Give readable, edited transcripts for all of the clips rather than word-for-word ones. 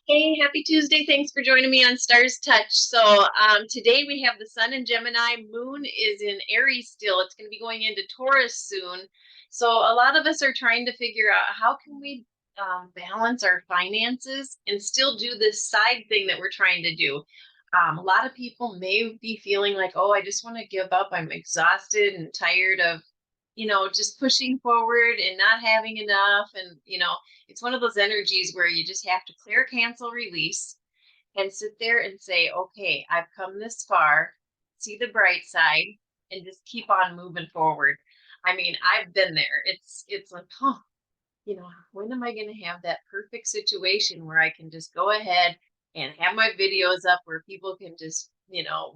Hey, happy Tuesday. Thanks for joining me on Stars Touch. Today we have the sun in Gemini, moon is in Aries still. It's going to be going into Taurus soon. So a lot of us are trying to figure out how can we balance our finances and still do this side thing that we're trying to do. A lot of people may be feeling like, oh, I just want to give up. I'm exhausted and tired of, just pushing forward and not having enough. And it's one of those energies where you just have to clear, cancel, release, and sit there and say, okay, I've come this far, see the bright side, and just keep on moving forward. I mean, I've been there. It's like, when am I going to have that perfect situation where I can just go ahead and have my videos up where people can just,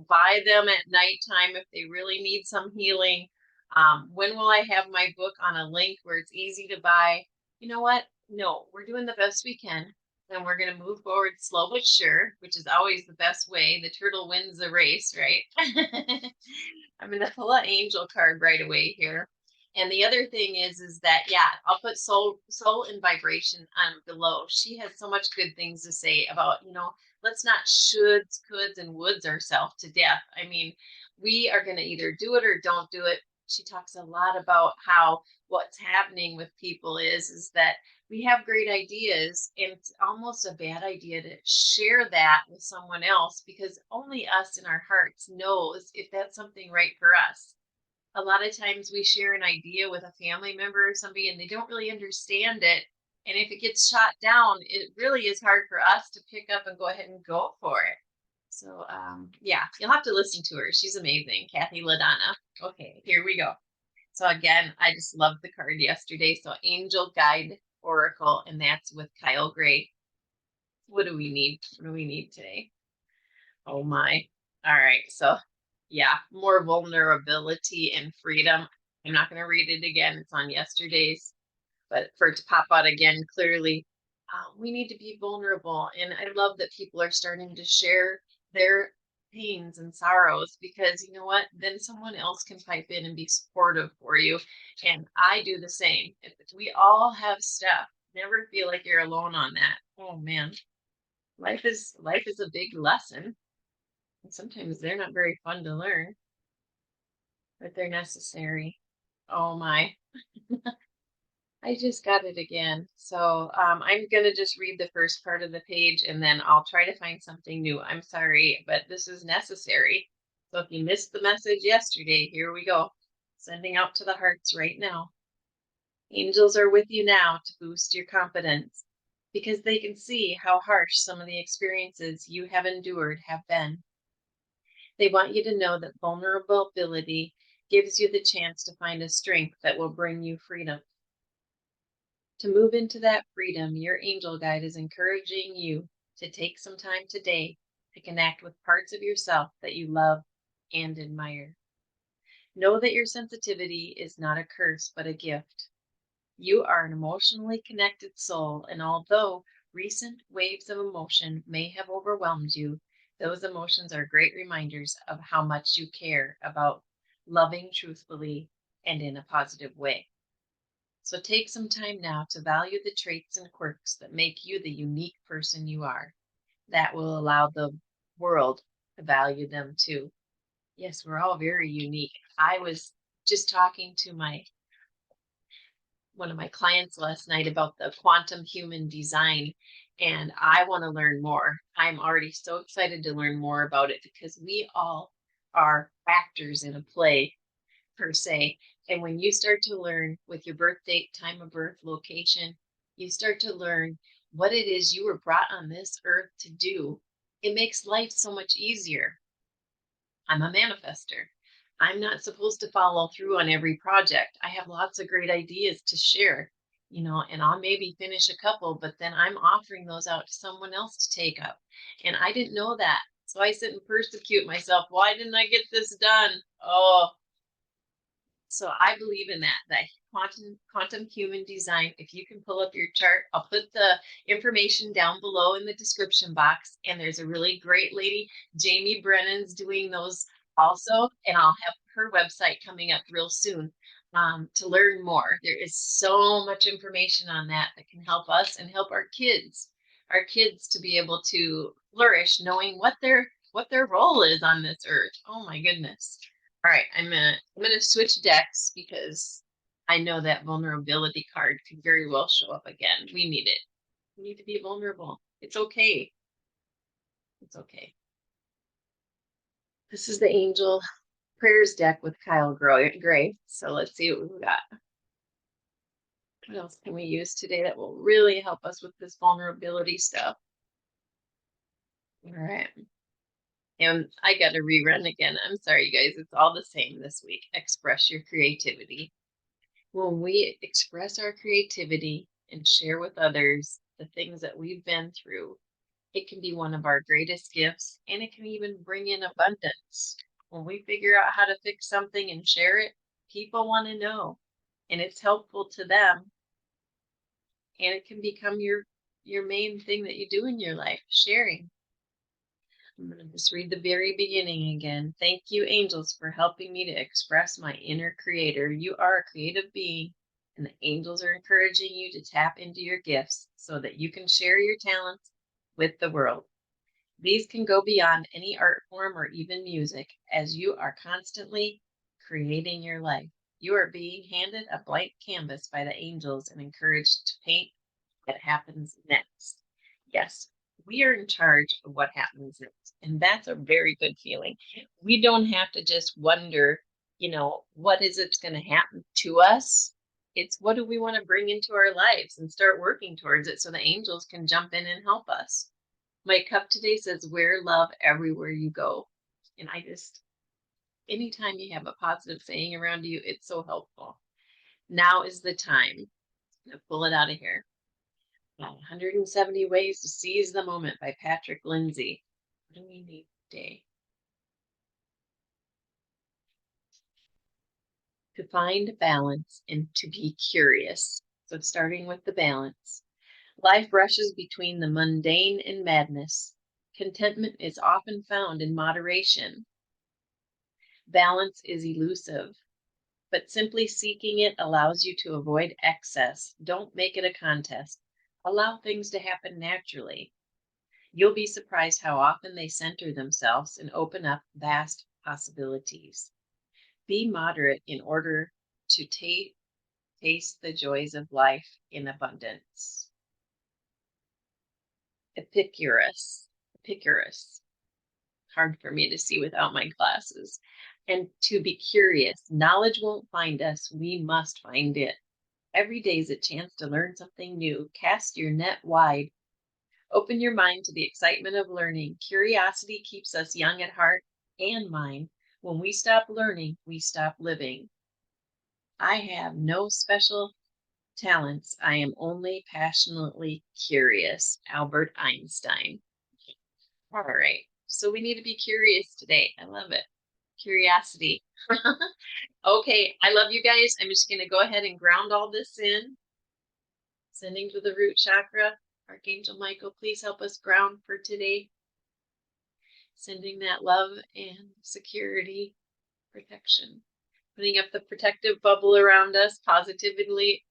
buy them at nighttime if they really need some healing? When will I have my book on a link where it's easy to buy? You know what? No, we're doing the best we can, and we're going to move forward slow but sure, which is always the best way. The turtle wins the race, right? I'm going to pull an angel card right away here. And the other thing is that, yeah, I'll put soul and vibration on below. She has so much good things to say about, let's not shoulds, coulds, and woulds ourselves to death. I mean, we are going to either do it or don't do it. She talks a lot about how what's happening with people is that we have great ideas, and it's almost a bad idea to share that with someone else because only us in our hearts knows if that's something right for us. A lot of times we share an idea with a family member or somebody and they don't really understand it. And if it gets shot down, it really is hard for us to pick up and go ahead and go for it. Yeah, you'll have to listen to her. She's amazing, Kathy Ladonna. Okay, here we go. So again, I just loved the card yesterday. So Angel Guide Oracle, and that's with Kyle Gray. What do we need? What do we need today? Oh my. All right. So yeah, more vulnerability and freedom. I'm not going to read it again. It's on yesterday's, but for it to pop out again clearly, we need to be vulnerable. And I love that people are starting to share their pains and sorrows because you know what? Then someone else can pipe in and be supportive for you. And I do the same. If we all have stuff, never feel like you're alone on that. Oh man, life is a big lesson. And sometimes they're not very fun to learn, but they're necessary. Oh my. I just got it again. I'm going to just read the first part of the page and then I'll try to find something new. I'm sorry, but this is necessary. So if you missed the message yesterday, here we go. Sending out to the hearts right now. Angels are with you now to boost your confidence because they can see how harsh some of the experiences you have endured have been. They want you to know that vulnerability gives you the chance to find a strength that will bring you freedom. To move into that freedom, your angel guide is encouraging you to take some time today to connect with parts of yourself that you love and admire. Know that your sensitivity is not a curse, but a gift. You are an emotionally connected soul, and although recent waves of emotion may have overwhelmed you, those emotions are great reminders of how much you care about loving truthfully and in a positive way. So take some time now to value the traits and quirks that make you the unique person you are. That will allow the world to value them too. Yes, we're all very unique. I was just talking to my one of my clients last night about the quantum human design, and I want to learn more. I'm already so excited to learn more about it because we all are actors in a play per se. And when you start to learn with your birth date, time of birth, location, you start to learn what it is you were brought on this earth to do. It makes life so much easier. I'm a manifester. I'm not supposed to follow through on every project. I have lots of great ideas to share, and I'll maybe finish a couple, but then I'm offering those out to someone else to take up. And I didn't know that. So I sit and persecute myself. Why didn't I get this done? Oh, so I believe in that quantum human design. If you can pull up your chart, I'll put the information down below in the description box. And there's a really great lady, Jamie Brennan's doing those also. And I'll have her website coming up real soon to learn more. There is so much information on that that can help us and help our kids. our kids to be able to flourish, knowing what their role is on this earth. Oh my goodness. All right, I'm gonna switch decks because I know that vulnerability card could very well show up again. We need it. We need to be vulnerable. It's okay. It's okay. This is the Angel Prayers deck with Kyle Gray. So let's see what we've got. What else can we use today that will really help us with this vulnerability stuff? All right. And I got to rerun again. I'm sorry, you guys. It's all the same this week. Express your creativity. When we express our creativity and share with others the things that we've been through, it can be one of our greatest gifts, and it can even bring in abundance. When we figure out how to fix something and share it, people want to know, and it's helpful to them, and it can become your main thing that you do in your life, sharing. I'm going to just read the very beginning again. Thank you, angels, for helping me to express my inner creator. You are a creative being, and the angels are encouraging you to tap into your gifts so that you can share your talents with the world. These can go beyond any art form or even music, as you are constantly creating your life. You are being handed a blank canvas by the angels and encouraged to paint what happens next. Yes, we are in charge of what happens next, and that's a very good feeling. We don't have to just wonder, what is it's going to happen to us? It's what do we want to bring into our lives and start working towards it so the angels can jump in and help us. My cup today says, wear love everywhere you go. And anytime you have a positive saying around you, it's so helpful. Now is the time. I'm going to pull it out of here. 170 Ways to Seize the Moment by Patrick Lindsay. What do we need today? To find balance and to be curious. So starting with the balance. Life rushes between the mundane and madness. Contentment is often found in moderation. Balance is elusive, but simply seeking it allows you to avoid excess. Don't make it a contest. Allow things to happen naturally. You'll be surprised how often they center themselves and open up vast possibilities. Be moderate in order to taste the joys of life in abundance. Epicurus. Hard for me to see without my glasses. And to be curious. Knowledge won't find us. We must find it. Every day is a chance to learn something new. Cast your net wide. Open your mind to the excitement of learning. Curiosity keeps us young at heart and mind. When we stop learning, we stop living. I have no special talents. I am only passionately curious. Albert Einstein. All right. So we need to be curious today. I love it. Curiosity. Okay. I love you guys. I'm just going to go ahead and ground all this in. Sending to the root chakra. Archangel Michael, please help us ground for today. Sending that love and security, protection. Putting up the protective bubble around us. Positivity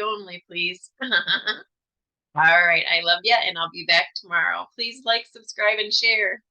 only, please. All right. I love you, and I'll be back tomorrow. Please like, subscribe, and share.